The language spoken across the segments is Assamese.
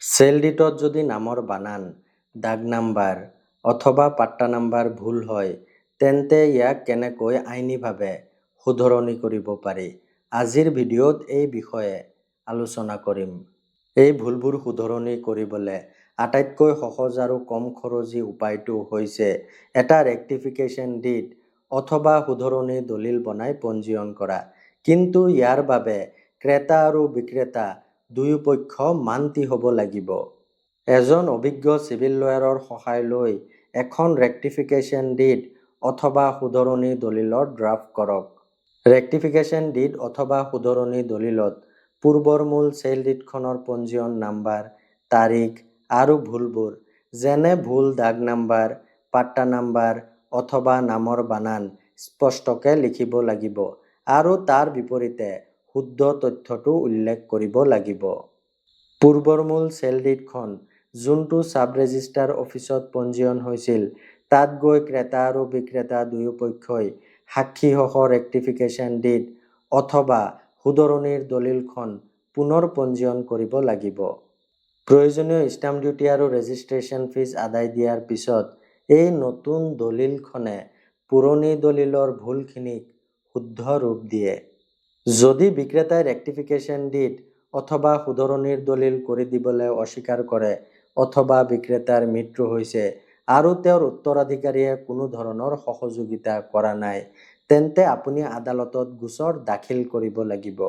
সেল ডিটত যদি নামৰ বানান, দাগ নাম্বাৰ অথবা পাট্টা নাম্বাৰ ভুল হয়, তেন্তে ইয়াক কেনেকৈ আইনীভাৱে শুধৰণি কৰিব পাৰি। আজিৰ ভিডিঅ'ত এই বিষয়ে আলোচনা কৰিম। এই ভুলবোৰ শুধৰণি কৰিবলৈ আটাইতকৈ সহজ আৰু কম খৰচী উপায়টো হৈছে এটা ৰেক্টিফিকেশ্যন ডিড অথবা শুধৰণি দলিল বনাই পঞ্জীয়ন কৰা। কিন্তু ইয়াৰ বাবে ক্ৰেতা আৰু বিক্ৰেতা দুয়োপক্ষ মান্তি হ'ব লাগিব। এজন অভিজ্ঞ চিভিল লয়াৰৰ সহায় লৈ এখন ৰেক্টিফিকেশ্যন ডিড অথবা শুধৰণি দলিলৰ ড্ৰাফ্ট কৰক। ৰেক্টিফিকেশ্যন ডিড অথবা শুধৰণি দলিলত পূৰ্বৰ মূল চেল ডিডখনৰ পঞ্জীয়ন নাম্বাৰ, তাৰিখ আৰু ভুলবোৰ যেনে ভুল দাগ নাম্বাৰ, পাট্টা নাম্বাৰ অথবা নামৰ বানান স্পষ্টকৈ লিখিব লাগিব আৰু তাৰ বিপৰীতে শুদ্ধ তথ্যটো উল্লেখ কৰিব লাগিব। পূৰ্বৰ মূল চেল ডিডখন যোনটো ছাব ৰেজিষ্টাৰ অফিচত পঞ্জীয়ন হৈছিল, তাত গৈ ক্ৰেতা আৰু বিক্ৰেতা দুয়োপক্ষই সাক্ষীসহ ৰেক্টিফিকেশ্যন ডিড অথবা শুধৰণিৰ দলিলখন পুনৰ পঞ্জীয়ন কৰিব লাগিব। প্ৰয়োজনীয় ষ্টাম্প ডিউটি আৰু ৰেজিষ্ট্ৰেশ্যন ফিজ আদায় দিয়াৰ পিছত এই নতুন দলিলখনে পুৰণি দলিলৰ ভুলখিনিক শুদ্ধ ৰূপ দিয়ে। যদি বিক্ৰেতাই ৰেক্টিফিকেশ্যন ডিড অথবা শুধৰণিৰ দলিল কৰি দিবলৈ অস্বীকাৰ কৰে অথবা বিক্ৰেতাৰ মৃত্যু হৈছে আৰু তেওঁৰ উত্তৰাধিকাৰীয়ে কোনো ধৰণৰ সহযোগিতা কৰা নাই, তেন্তে আপুনি আদালতত গোচৰ দাখিল কৰিব লাগিব।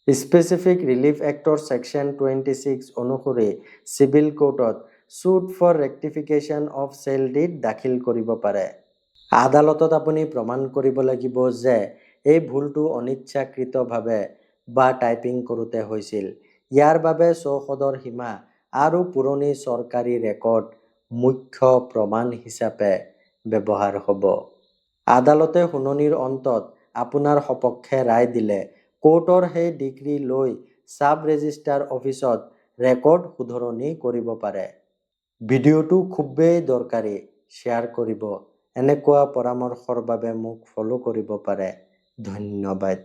স্পেচিফিক ৰিলিফ এক্টৰ ছেকশ্যন 26 অনুসৰি চিভিল কোৰ্টত suit for rectification of sale deed দাখিল কৰিব পাৰে। আদালতত আপুনি প্ৰমাণ কৰিব লাগিব যে এই ভুলটো অনিচ্ছাকৃতভাৱে বা টাইপিং কৰোঁতে হৈছিল। ইয়াৰ বাবে চৌহদৰ সীমা আৰু পুৰণি চৰকাৰী ৰেকৰ্ড মুখ্য প্ৰমাণ হিচাপে ব্যৱহাৰ হ'ব। আদালতে শুনানিৰ অন্তত আপোনাৰ সপক্ষে ৰায় দিলে কোৰ্টৰ সেই ডিগ্ৰী লৈ ছাব ৰেজিষ্টাৰ অফিচত ৰেকৰ্ড শুধৰণি কৰিব পাৰে। ভিডিঅ'টো খুবেই দৰকাৰী, শ্বেয়াৰ কৰিব। এনেকুৱা পৰামৰ্শৰ বাবে মোক ফ'ল' কৰিব পাৰে। ধন্যবাদ।